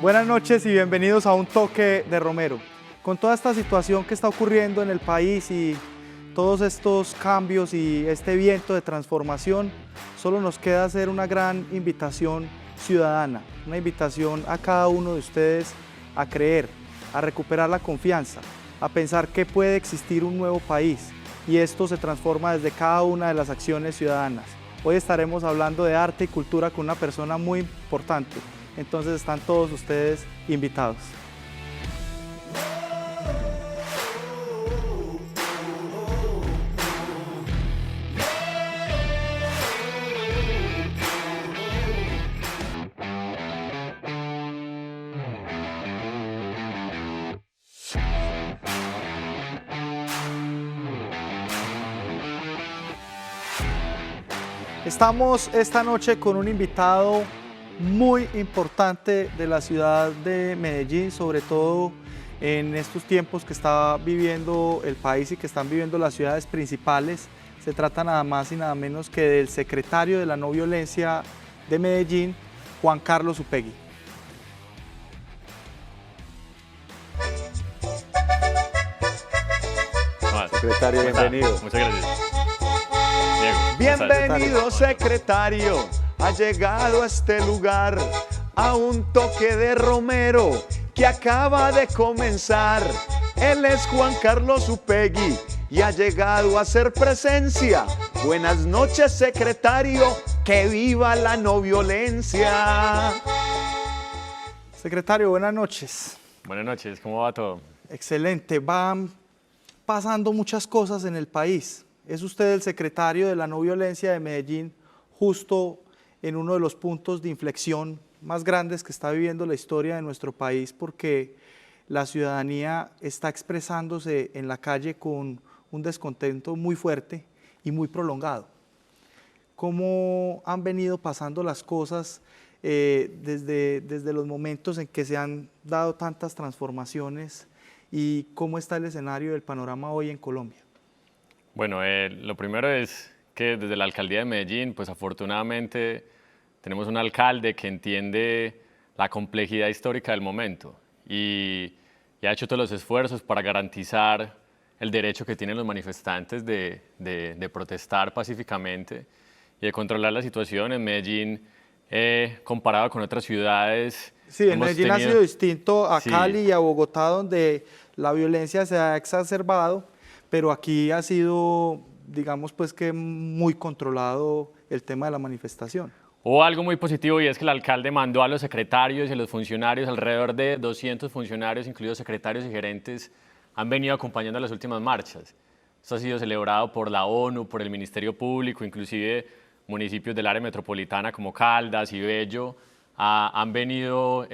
Buenas noches y bienvenidos a Un Toque de Romero. Con toda esta situación que está ocurriendo en el país y todos estos cambios y este viento de transformación, solo nos queda hacer una gran invitación ciudadana, una invitación a cada uno de ustedes a creer, a recuperar la confianza, a pensar que puede existir un nuevo país y esto se transforma desde cada una de las acciones ciudadanas. Hoy estaremos hablando de arte y cultura con una persona muy importante, entonces están todos ustedes invitados. Estamos esta noche con un invitado muy importante de la ciudad de Medellín, sobre todo en estos tiempos que está viviendo el país y que están viviendo las ciudades principales. Se trata nada más y nada menos que del secretario de la no violencia de Medellín, Juan Carlos Upegui. Secretario, bienvenido. Muchas gracias. Diego, Bienvenido, secretario. Ha llegado a este lugar a un toque de Romero que acaba de comenzar. Él es Juan Carlos Upegui y ha llegado a hacer presencia. Buenas noches, secretario. Que viva la no violencia. Secretario, buenas noches. Buenas noches, ¿cómo va todo? Excelente, van pasando muchas cosas en el país. Es usted el secretario de la no violencia de Medellín, justo en uno de los puntos de inflexión más grandes que está viviendo la historia de nuestro país, porque la ciudadanía está expresándose en la calle con un descontento muy fuerte y muy prolongado. ¿Cómo han venido pasando las cosas desde los momentos en que se han dado tantas transformaciones y cómo está el escenario del panorama hoy en Colombia? Bueno, lo primero es que desde la Alcaldía de Medellín, pues afortunadamente tenemos un alcalde que entiende la complejidad histórica del momento y ha hecho todos los esfuerzos para garantizar el derecho que tienen los manifestantes de protestar pacíficamente y de controlar la situación. En Medellín, comparado con otras ciudades... Sí, en Medellín ha sido distinto a Sí. Cali y a Bogotá, donde la violencia se ha exacerbado, pero aquí ha sido, digamos, pues que muy controlado el tema de la manifestación. Hubo algo muy positivo y es que el alcalde mandó a los secretarios y a los funcionarios, alrededor de 200 funcionarios, incluidos secretarios y gerentes, han venido acompañando las últimas marchas. Esto ha sido celebrado por la ONU, por el Ministerio Público, inclusive municipios del área metropolitana como Caldas y Bello han venido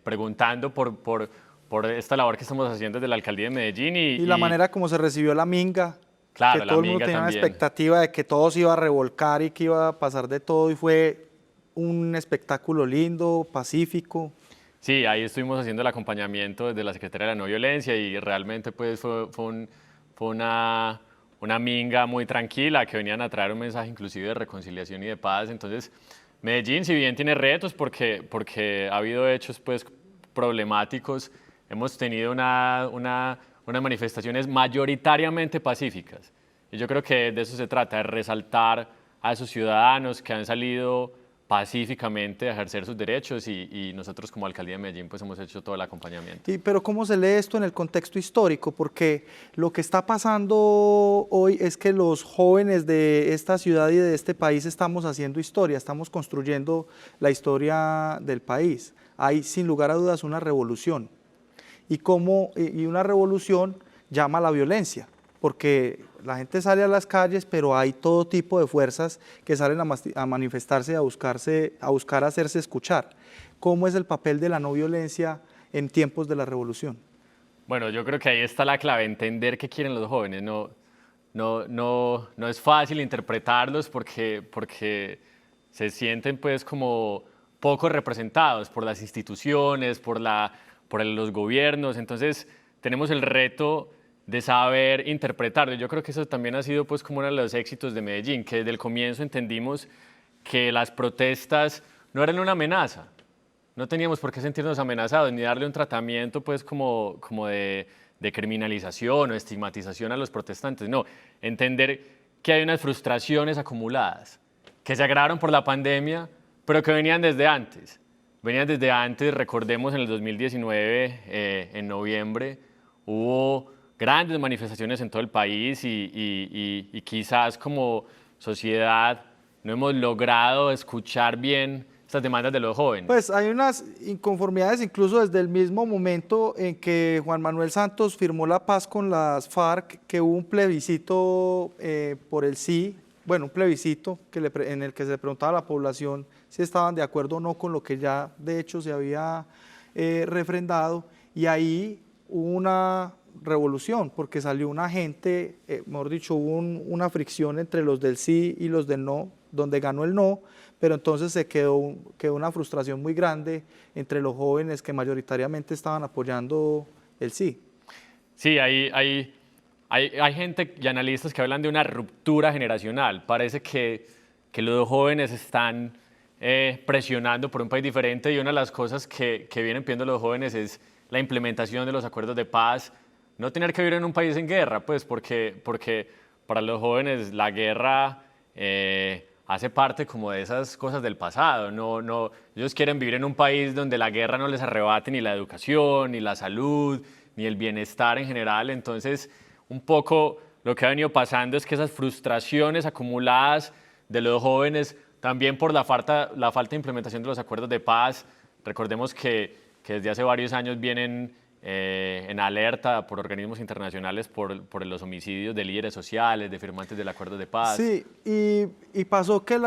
preguntando por esta labor que estamos haciendo desde la Alcaldía de Medellín. Y la manera como se recibió la minga, Claro, que la todo el mundo minga tenía también. una expectativa de que todo se iba a revolcar y que iba a pasar de todo, y fue un espectáculo lindo, pacífico. Sí, ahí estuvimos haciendo el acompañamiento desde la Secretaría de la No Violencia y realmente pues fue una minga muy tranquila que venían a traer un mensaje inclusive de reconciliación y de paz. Entonces, Medellín, si bien tiene retos porque ha habido hechos pues problemáticos, hemos tenido unas manifestaciones mayoritariamente pacíficas. Y yo creo que de eso se trata, de resaltar a esos ciudadanos que han salido pacíficamente a ejercer sus derechos y nosotros como Alcaldía de Medellín pues hemos hecho todo el acompañamiento. Pero ¿cómo se lee esto en el contexto histórico? Porque lo que está pasando hoy es que los jóvenes de esta ciudad y de este país estamos haciendo historia, estamos construyendo la historia del país. Hay sin lugar a dudas una revolución. Y una revolución llama a la violencia, porque la gente sale a las calles, pero hay todo tipo de fuerzas que salen a manifestarse y a buscar hacerse escuchar. ¿Cómo es el papel de la no violencia en tiempos de la revolución? Bueno, yo creo que ahí está la clave, entender qué quieren los jóvenes. No es fácil interpretarlos porque se sienten pues como poco representados por las instituciones, por los gobiernos. Entonces tenemos el reto de saber interpretarlo. Yo creo que eso también ha sido pues como uno de los éxitos de Medellín, que desde el comienzo entendimos que las protestas no eran una amenaza, no teníamos por qué sentirnos amenazados ni darle un tratamiento pues como de criminalización o estigmatización a los protestantes. No, entender que hay unas frustraciones acumuladas que se agravaron por la pandemia, pero que venían desde antes. Venían desde antes, recordemos en el 2019, en noviembre, hubo grandes manifestaciones en todo el país y quizás como sociedad no hemos logrado escuchar bien estas demandas de los jóvenes. Pues hay unas inconformidades incluso desde el mismo momento en que Juan Manuel Santos firmó la paz con las FARC, que hubo un plebiscito por el sí, bueno, un plebiscito en el que se le preguntaba a la población si estaban de acuerdo o no con lo que ya de hecho se había refrendado, y ahí hubo una revolución porque salió una gente, mejor dicho, hubo una fricción entre los del sí y los del no, donde ganó el no, pero entonces se quedó una frustración muy grande entre los jóvenes que mayoritariamente estaban apoyando el sí. Sí, hay gente y analistas que hablan de una ruptura generacional. Parece que los jóvenes están presionando por un país diferente, y una de las cosas que vienen pidiendo los jóvenes es la implementación de los acuerdos de paz, no tener que vivir en un país en guerra, pues porque para los jóvenes la guerra hace parte como de esas cosas del pasado. Ellos quieren vivir en un país donde la guerra no les arrebate ni la educación, ni la salud, ni el bienestar en general. Entonces, un poco lo que ha venido pasando es que esas frustraciones acumuladas de los jóvenes, también por la falta de implementación de los acuerdos de paz, recordemos que desde hace varios años vienen en alerta por organismos internacionales por los homicidios de líderes sociales, de firmantes del acuerdo de paz. Sí, y pasó que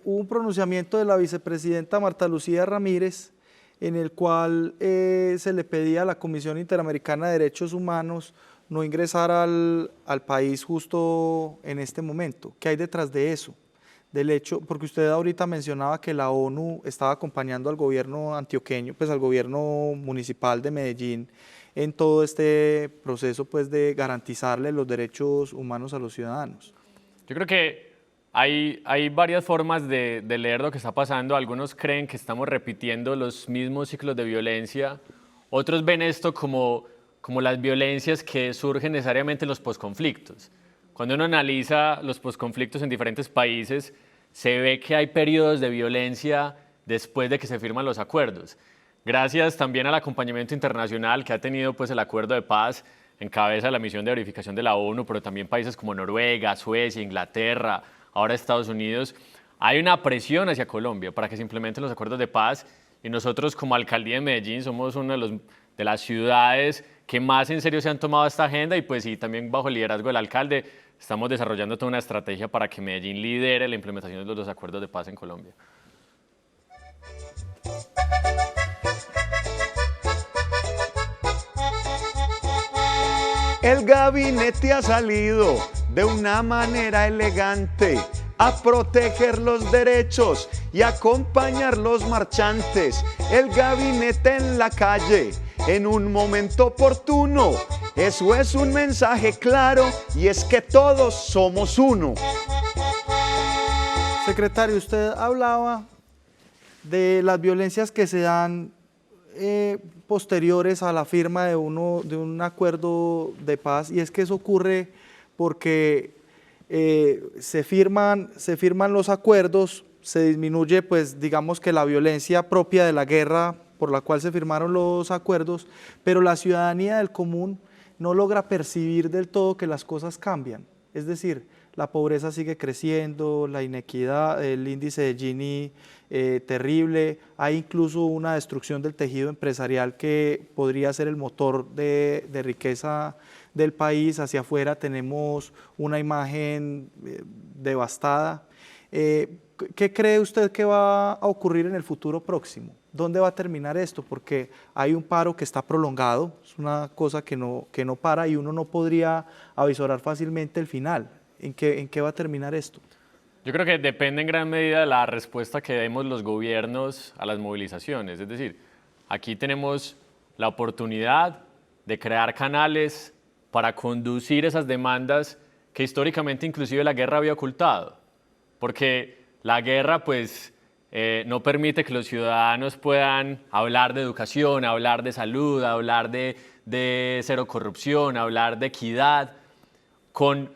hubo un pronunciamiento de la vicepresidenta Marta Lucía Ramírez, en el cual se le pedía a la Comisión Interamericana de Derechos Humanos no ingresar al país justo en este momento. ¿Qué hay detrás de eso? Del hecho, porque usted ahorita mencionaba que la ONU estaba acompañando al gobierno antioqueño, pues al gobierno municipal de Medellín, en todo este proceso pues de garantizarle los derechos humanos a los ciudadanos. Yo creo que hay varias formas de leer lo que está pasando. Algunos creen que estamos repitiendo los mismos ciclos de violencia, otros ven esto como las violencias que surgen necesariamente en los posconflictos. Cuando uno analiza los posconflictos en diferentes países, se ve que hay periodos de violencia después de que se firman los acuerdos. Gracias también al acompañamiento internacional que ha tenido pues, el acuerdo de paz en cabeza de la misión de verificación de la ONU, pero también países como Noruega, Suecia, Inglaterra, ahora Estados Unidos, hay una presión hacia Colombia para que se implementen los acuerdos de paz, y nosotros como Alcaldía de Medellín somos una de las ciudades que más en serio se han tomado esta agenda, y pues sí, también bajo el liderazgo del alcalde estamos desarrollando toda una estrategia para que Medellín lidere la implementación de los acuerdos de paz en Colombia. El gabinete ha salido de una manera elegante a proteger los derechos y acompañar los marchantes. El gabinete en la calle en un momento oportuno. Eso es un mensaje claro, y es que todos somos uno. Secretario, usted hablaba de las violencias que se dan posteriores a la firma de un acuerdo de paz, y es que eso ocurre porque se firman los acuerdos, se disminuye, pues digamos que la violencia propia de la guerra por la cual se firmaron los acuerdos, pero la ciudadanía del común no logra percibir del todo que las cosas cambian. Es decir, la pobreza sigue creciendo, la inequidad, el índice de Gini terrible, hay incluso una destrucción del tejido empresarial que podría ser el motor de riqueza del país. Hacia afuera tenemos una imagen devastada. ¿Qué cree usted que va a ocurrir en el futuro próximo? ¿Dónde va a terminar esto? Porque hay un paro que está prolongado, es una cosa que no para, y uno no podría avisorar fácilmente el final. ¿En qué va a terminar esto? Yo creo que depende en gran medida de la respuesta que demos los gobiernos a las movilizaciones. Es decir, aquí tenemos la oportunidad de crear canales para conducir esas demandas que históricamente inclusive la guerra había ocultado. Porque la guerra, pues, no permite que los ciudadanos puedan hablar de educación, hablar de salud, hablar de cero corrupción, hablar de equidad. Con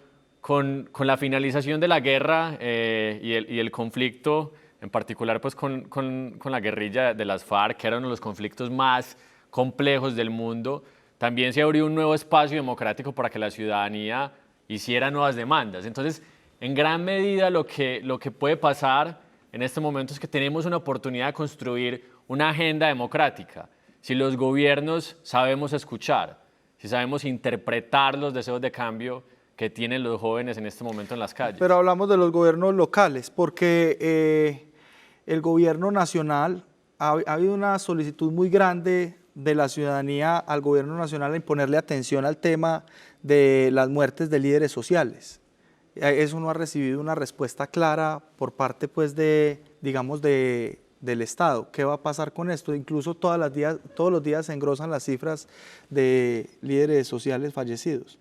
la finalización de la guerra y el conflicto, en particular pues con la guerrilla de las FARC, que era uno de los conflictos más complejos del mundo, también se abrió un nuevo espacio democrático para que la ciudadanía hiciera nuevas demandas. Entonces, en gran medida lo que puede pasar en este momento es que tenemos una oportunidad de construir una agenda democrática. Si los gobiernos sabemos escuchar, si sabemos interpretar los deseos de cambio que tienen los jóvenes en este momento en las calles. Pero hablamos de los gobiernos locales, porque el gobierno nacional, ha habido una solicitud muy grande de la ciudadanía al gobierno nacional a imponerle atención al tema de las muertes de líderes sociales. Eso no ha recibido una respuesta clara por parte, pues, digamos, del Estado. ¿Qué va a pasar con esto? Incluso todos los días se engrosan las cifras de líderes sociales fallecidos.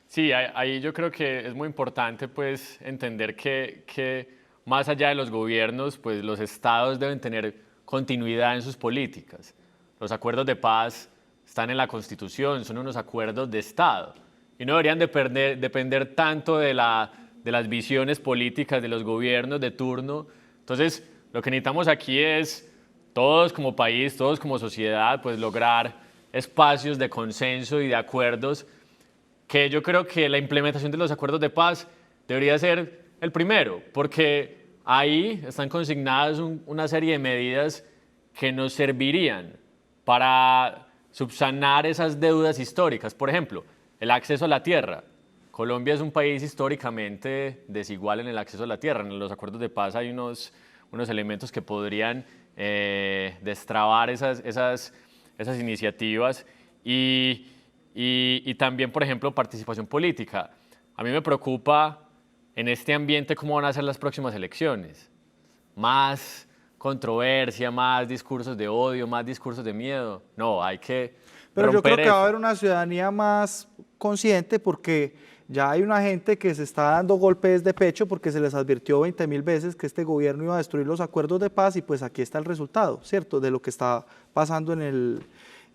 Sí, ahí yo creo que es muy importante, pues, entender que más allá de los gobiernos, pues los estados deben tener continuidad en sus políticas. Los acuerdos de paz están en la Constitución, son unos acuerdos de Estado y no deberían depender tanto de las visiones políticas de los gobiernos de turno. Entonces, lo que necesitamos aquí es todos como país, todos como sociedad, pues lograr espacios de consenso y de acuerdos, que yo creo que la implementación de los acuerdos de paz debería ser el primero, porque ahí están consignadas una serie de medidas que nos servirían para subsanar esas deudas históricas. Por ejemplo, el acceso a la tierra. Colombia es un país históricamente desigual en el acceso a la tierra. En los acuerdos de paz hay unos elementos que podrían destrabar esas iniciativas y también, por ejemplo, participación política. A mí me preocupa en este ambiente cómo van a ser las próximas elecciones. Más controversia, más discursos de odio, más discursos de miedo. No, hay que Pero yo romper creo que va a eso. haber una ciudadanía más consciente, porque ya hay una gente que se está dando golpes de pecho porque se les advirtió 20.000 veces que este gobierno iba a destruir los acuerdos de paz, y pues aquí está el resultado, ¿cierto?, de lo que está pasando en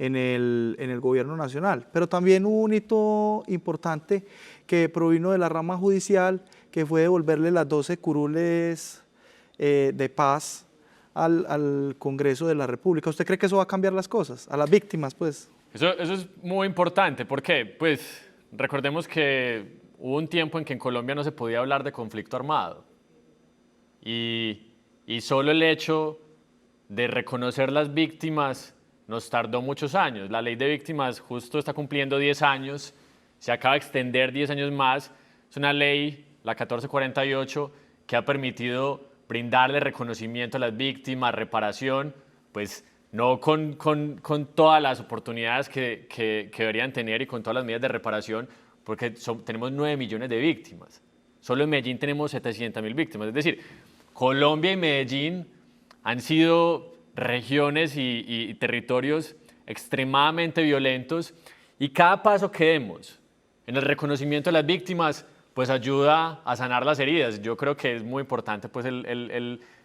el gobierno nacional. Pero también hubo un hito importante que provino de la rama judicial, que fue devolverle las 12 curules de paz al Congreso de la República. ¿Usted cree que eso va a cambiar las cosas? A las víctimas, pues. Eso es muy importante. ¿Por qué? Pues recordemos que hubo un tiempo en que en Colombia no se podía hablar de conflicto armado. Y solo el hecho de reconocer las víctimas nos tardó muchos años. La ley de víctimas justo está cumpliendo 10 años, se acaba de extender 10 años más. Es una ley, la 1448, que ha permitido brindarle reconocimiento a las víctimas, reparación, pues no con todas las oportunidades que deberían tener y con todas las medidas de reparación, porque tenemos 9 millones de víctimas. Solo en Medellín tenemos 700.000 víctimas. Es decir, Colombia y Medellín han sido regiones y territorios extremadamente violentos, y cada paso que demos en el reconocimiento de las víctimas pues ayuda a sanar las heridas. Yo creo que es muy importante pues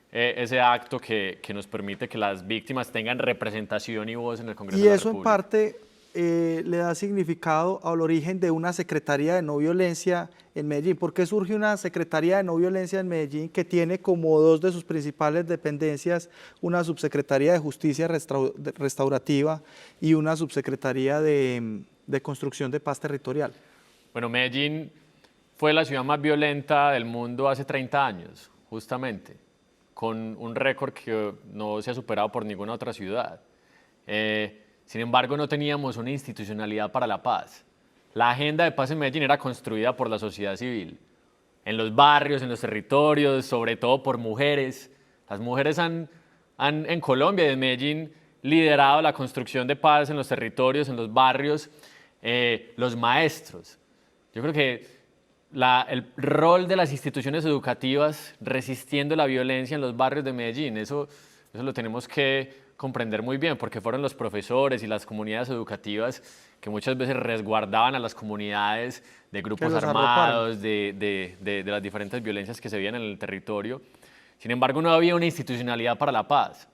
ese acto que nos permite que las víctimas tengan representación y voz en el Congreso de la Y eso en República. parte le da significado al origen de una Secretaría de No Violencia en Medellín. ¿Por qué surge una Secretaría de No Violencia en Medellín que tiene como dos de sus principales dependencias una Subsecretaría de Justicia Restaurativa y una Subsecretaría de Construcción de Paz Territorial? Bueno, Medellín fue la ciudad más violenta del mundo hace 30 años, justamente, con un récord que no se ha superado por ninguna otra ciudad. Sin embargo, no teníamos una institucionalidad para la paz. La agenda de paz en Medellín era construida por la sociedad civil, en los barrios, en los territorios, sobre todo por mujeres. Las mujeres han en Colombia y en Medellín liderado la construcción de paz en los territorios, en los barrios, los maestros. Yo creo que el rol de las instituciones educativas resistiendo la violencia en los barrios de Medellín, eso lo tenemos que comprender muy bien, porque fueron los profesores y las comunidades educativas que muchas veces resguardaban a las comunidades de grupos armados, de las diferentes violencias que se veían en el territorio. Sin embargo, no había una institucionalidad para la paz.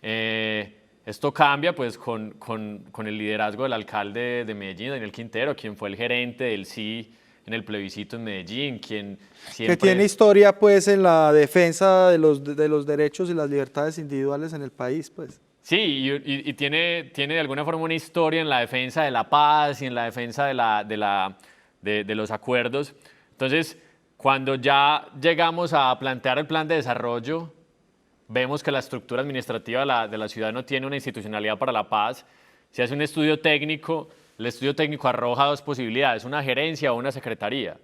Esto cambia pues con el liderazgo del alcalde de Medellín, Daniel Quintero, quien fue el gerente del sí en el plebiscito en Medellín, quien siempre... Que tiene historia pues en la defensa de los derechos y las libertades individuales en el país, pues. Sí, y tiene de alguna forma una historia en la defensa de la paz y en la defensa de los acuerdos. Entonces, cuando ya llegamos a plantear el plan de desarrollo, vemos que la estructura administrativa de la ciudad no tiene una institucionalidad para la paz. Se hace un estudio técnico, el estudio técnico arroja dos posibilidades, una gerencia o una secretaría.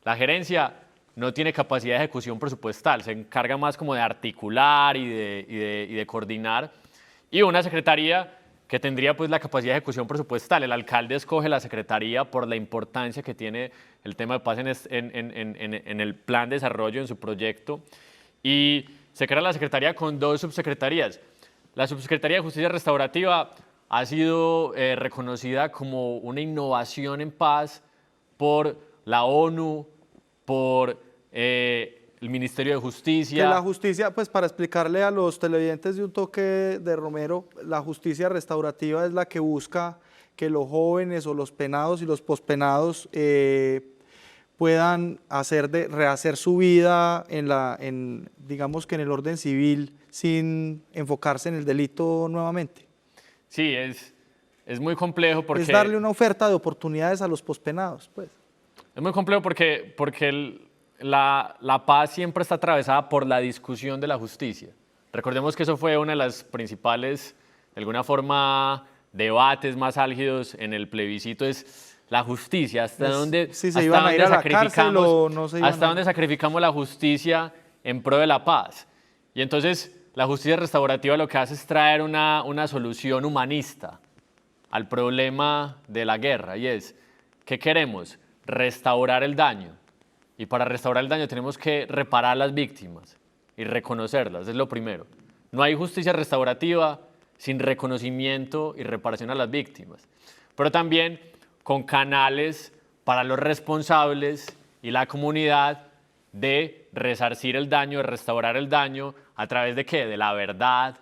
La gerencia no tiene capacidad de ejecución presupuestal, se encarga más como de articular y de coordinar. Y una secretaría que tendría pues la capacidad de ejecución presupuestal. El alcalde escoge la secretaría por la importancia que tiene el tema de paz en el plan de desarrollo, en su proyecto. Y se crea la secretaría con dos subsecretarías. La subsecretaría de Justicia Restaurativa ha sido reconocida como una innovación en paz por la ONU, por el Ministerio de Justicia. Que la justicia, pues para explicarle a los televidentes de Un Toque de Romero, la justicia restaurativa es la que busca que los jóvenes o los penados y los pospenados puedan rehacer su vida digamos que en el orden civil sin enfocarse en el delito nuevamente. Sí, es muy complejo porque... Es darle una oferta de oportunidades a los pospenados, pues. Es muy complejo porque la paz siempre está atravesada por la discusión de la justicia. Recordemos que eso fue una de las principales, de alguna forma, debates más álgidos en el plebiscito, es la justicia, hasta dónde sacrificamos la justicia en pro de la paz. Y entonces la justicia restaurativa lo que hace es traer una solución humanista al problema de la guerra, y es, ¿qué queremos? Restaurar el daño. Y para restaurar el daño tenemos que reparar las víctimas y reconocerlas, es lo primero. No hay justicia restaurativa sin reconocimiento y reparación a las víctimas. Pero también con canales para los responsables y la comunidad de resarcir el daño, de restaurar el daño, ¿a través de qué? De la verdad,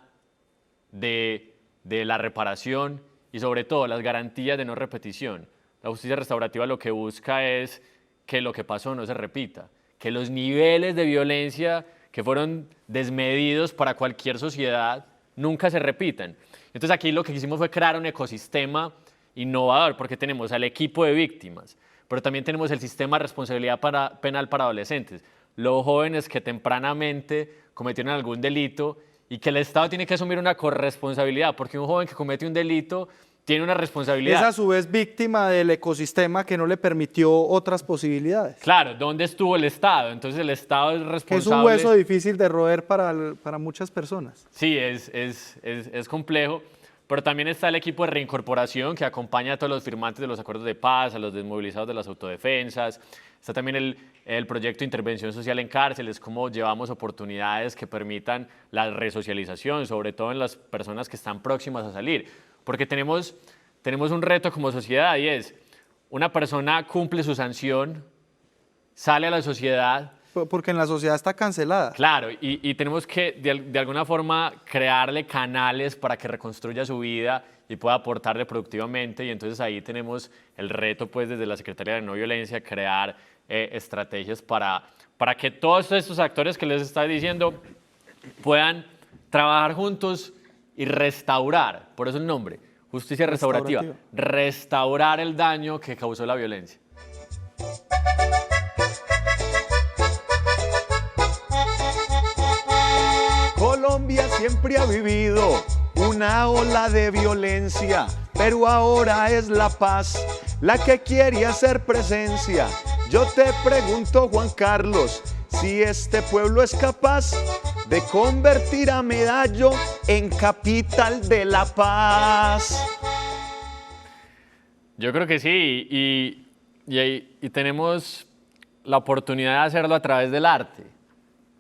de la reparación y sobre todo las garantías de no repetición. La justicia restaurativa lo que busca es que lo que pasó no se repita, que los niveles de violencia que fueron desmedidos para cualquier sociedad nunca se repitan. Entonces aquí lo que quisimos fue crear un ecosistema innovador, porque tenemos al equipo de víctimas, pero también tenemos el sistema de responsabilidad penal para adolescentes, los jóvenes que tempranamente cometieron algún delito y que el Estado tiene que asumir una corresponsabilidad, porque un joven que comete un delito tiene una responsabilidad. Es a su vez víctima del ecosistema que no le permitió otras posibilidades. Claro, ¿dónde estuvo el Estado? Entonces el Estado es responsable. Es un hueso difícil de roer para muchas personas. Sí, es complejo, pero también está el equipo de reincorporación que acompaña a todos los firmantes de los acuerdos de paz, a los desmovilizados de las autodefensas. Está también el proyecto de intervención social en cárceles, cómo llevamos oportunidades que permitan la resocialización, sobre todo en las personas que están próximas a salir. Porque tenemos un reto como sociedad y es, una persona cumple su sanción, sale a la sociedad. Porque en la sociedad está cancelada. Claro, y tenemos que de alguna forma crearle canales para que reconstruya su vida y pueda aportarle productivamente, y entonces ahí tenemos el reto pues desde la Secretaría de No Violencia crear estrategias para que todos estos actores que les estoy diciendo puedan trabajar juntos y restaurar, por eso el nombre, justicia restaurativa, restaurar el daño que causó la violencia. Colombia siempre ha vivido una ola de violencia, pero ahora es la paz la que quiere hacer presencia. Yo te pregunto, Juan Carlos, si este pueblo es capaz de convertir a Medallo en capital de la paz. Yo creo que sí, y tenemos la oportunidad de hacerlo a través del arte,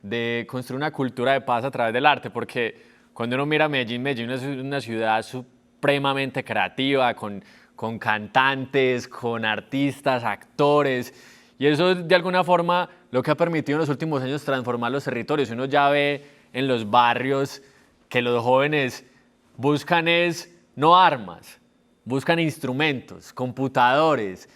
de construir una cultura de paz a través del arte, porque cuando uno mira Medellín es una ciudad supremamente creativa, con cantantes, con artistas, actores, Y eso de alguna forma lo que ha permitido en los últimos años transformar los territorios. Uno ya ve en los barrios que los jóvenes buscan no armas, buscan instrumentos, computadores,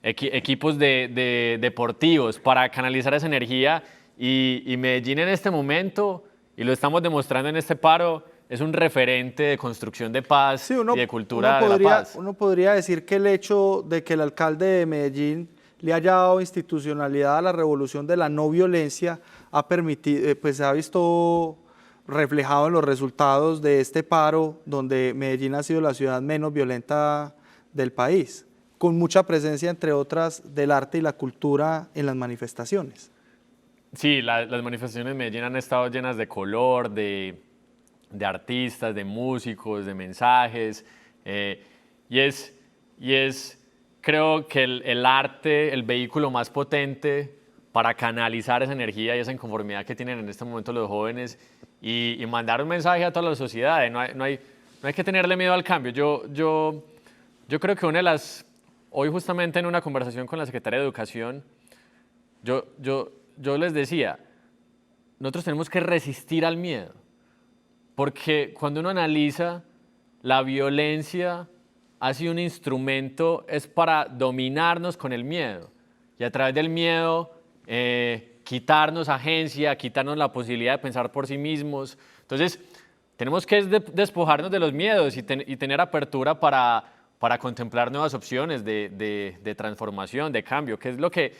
equipos deportivos para canalizar esa energía y Medellín en este momento, y lo estamos demostrando en este paro, es un referente de construcción de paz Sí, y de cultura de la paz. uno podría decir que el hecho de que el alcalde de Medellín le haya dado institucionalidad a la revolución de la no violencia ha permitido, pues se ha visto reflejado en los resultados de este paro, donde Medellín ha sido la ciudad menos violenta del país, con mucha presencia, entre otras, del arte y la cultura en las manifestaciones. Sí, las manifestaciones en Medellín han estado llenas de color, de artistas, de músicos, de mensajes, y es creo que el arte, el vehículo más potente para canalizar esa energía y esa inconformidad que tienen en este momento los jóvenes y mandar un mensaje a toda la sociedad. No hay que tenerle miedo al cambio. Yo creo que hoy justamente en una conversación con la secretaria de Educación, yo les decía, nosotros tenemos que resistir al miedo, porque cuando uno analiza, la violencia ha sido un instrumento, es para dominarnos con el miedo, y a través del miedo quitarnos agencia, quitarnos la posibilidad de pensar por sí mismos. Entonces, tenemos que despojarnos de los miedos y tener apertura para contemplar nuevas opciones de transformación, de cambio, que es lo que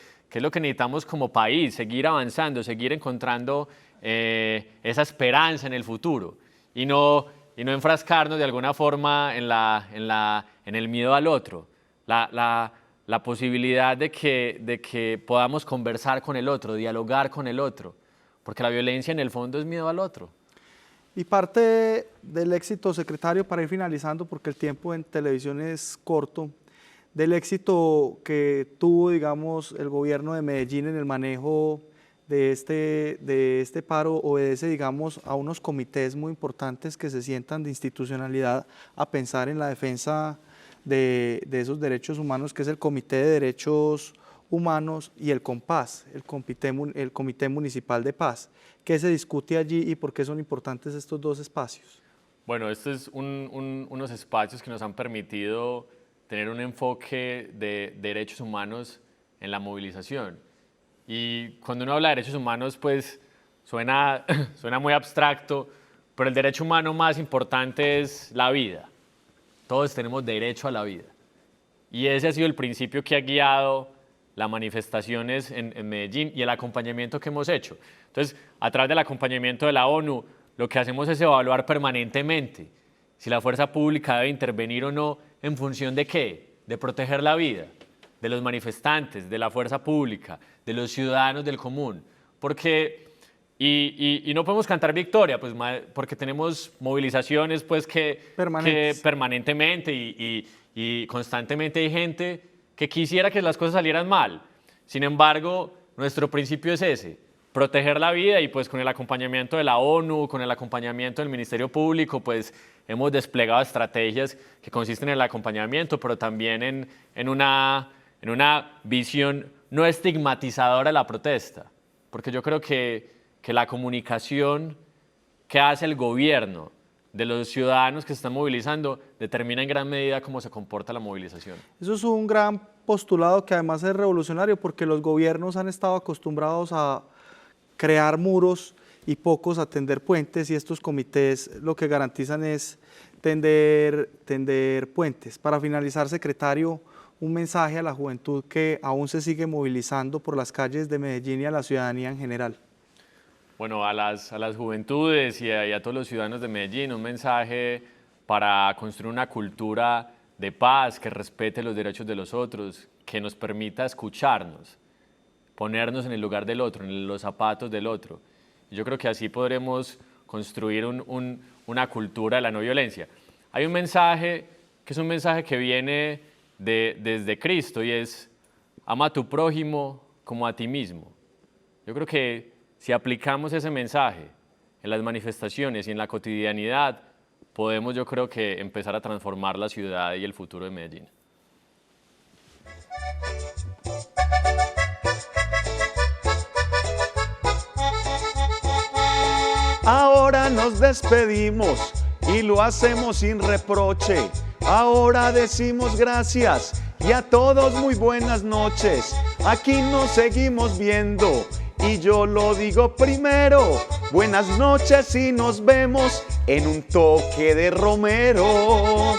necesitamos como país, seguir avanzando, seguir encontrando esa esperanza en el futuro y no enfrascarnos de alguna forma en el miedo al otro. La posibilidad de que podamos conversar con el otro, dialogar con el otro, porque la violencia en el fondo es miedo al otro. Y parte del éxito, secretario, para ir finalizando, porque el tiempo en televisión es corto, del éxito que tuvo, digamos, el gobierno de Medellín en el manejo de este paro, obedece, digamos, a unos comités muy importantes que se sientan de institucionalidad a pensar en la defensa de esos derechos humanos, que es el Comité de Derechos Humanos y el COMPAS, el Comité Municipal de Paz. ¿Qué se discute allí y por qué son importantes estos dos espacios? Bueno, estos es unos espacios que nos han permitido tener un enfoque de derechos humanos en la movilización. Y cuando uno habla de derechos humanos, pues suena muy abstracto, pero el derecho humano más importante es la vida. Todos tenemos derecho a la vida. Y ese ha sido el principio que ha guiado las manifestaciones en Medellín y el acompañamiento que hemos hecho. Entonces, a través del acompañamiento de la ONU, lo que hacemos es evaluar permanentemente si la fuerza pública debe intervenir o no, ¿en función de qué? De proteger la vida de los manifestantes, de la fuerza pública, de los ciudadanos del común. Porque, y no podemos cantar victoria, pues, porque tenemos movilizaciones pues, que permanentemente y constantemente hay gente que quisiera que las cosas salieran mal. Sin embargo, nuestro principio es ese, proteger la vida, y pues con el acompañamiento de la ONU, con el acompañamiento del Ministerio Público, pues hemos desplegado estrategias que consisten en el acompañamiento, pero también en una visión no estigmatizadora de la protesta. Porque yo creo que la comunicación que hace el gobierno de los ciudadanos que se están movilizando determina en gran medida cómo se comporta la movilización. Eso es un gran postulado que además es revolucionario, porque los gobiernos han estado acostumbrados a crear muros y pocos a tender puentes, y estos comités lo que garantizan es tender puentes. Para finalizar, secretario, un mensaje a la juventud que aún se sigue movilizando por las calles de Medellín y a la ciudadanía en general. Bueno, a las juventudes y a todos los ciudadanos de Medellín, un mensaje para construir una cultura de paz que respete los derechos de los otros, que nos permita escucharnos, ponernos en el lugar del otro, en los zapatos del otro. Y yo creo que así podremos construir una cultura de la no violencia. Hay un mensaje que es un mensaje que viene desde Cristo, y es: ama a tu prójimo como a ti mismo. Yo creo que si aplicamos ese mensaje en las manifestaciones y en la cotidianidad, podemos, yo creo que, empezar a transformar la ciudad y el futuro de Medellín. Ahora nos despedimos y lo hacemos sin reproche. Ahora decimos gracias y a todos muy buenas noches. Aquí nos seguimos viendo y yo lo digo primero. Buenas noches y nos vemos en un toque de Romero.